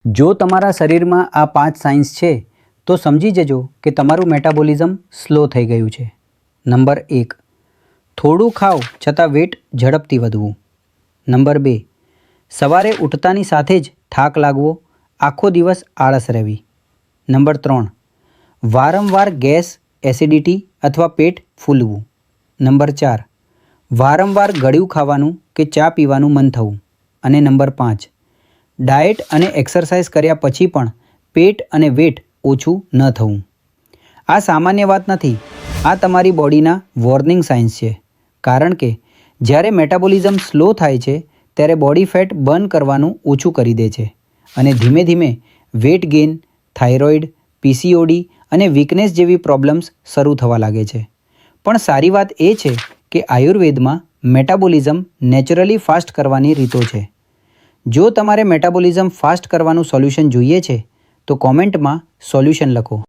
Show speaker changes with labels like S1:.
S1: જો તમારા શરીરમાં આ 5 સાઇન્સ છે તો સમજી જજો કે તમારું મેટાબોલિઝમ સ્લો થઈ ગયું છે. નંબર 1, થોડું ખાઓ છતાં વેટ ઝડપથી વધવું. નંબર 2, સવારે ઉઠતાની સાથે જ થાક લાગવો, આખો દિવસ આળસ રહેવી. નંબર 3, વારંવાર ગેસ, એસિડિટી અથવા પેટ ફૂલવું. નંબર 4, વારંવાર ગળ્યું ખાવાનું કે ચા પીવાનું મન થવું. અને નંબર 5, ડાયટ અને એક્સરસાઇઝ કર્યા પછી પણ પેટ અને વેટ ઓછું ન થવું. આ સામાન્ય વાત નથી, આ તમારી બોડીના વોર્નિંગ સાઇન્સ છે. કારણ કે જ્યારે મેટાબોલિઝમ સ્લો થાય છે ત્યારે બોડી ફેટ બર્ન કરવાનું ઓછું કરી દે છે અને ધીમે ધીમે વેટ ગેઇન, થાઇરોઇડ, પીસીઓડી અને વીકનેસ જેવી પ્રોબ્લેમ્સ શરૂ થવા લાગે છે. પણ સારી વાત એ છે કે આયુર્વેદમાં મેટાબોલિઝમ નેચરલી ફાસ્ટ કરવાની રીતો છે. જો તમારે મેટાબોલિઝમ ફાસ્ટ કરવાનું સોલ્યુશન જોઈએ છે તો કોમેન્ટમાં સોલ્યુશન લખો.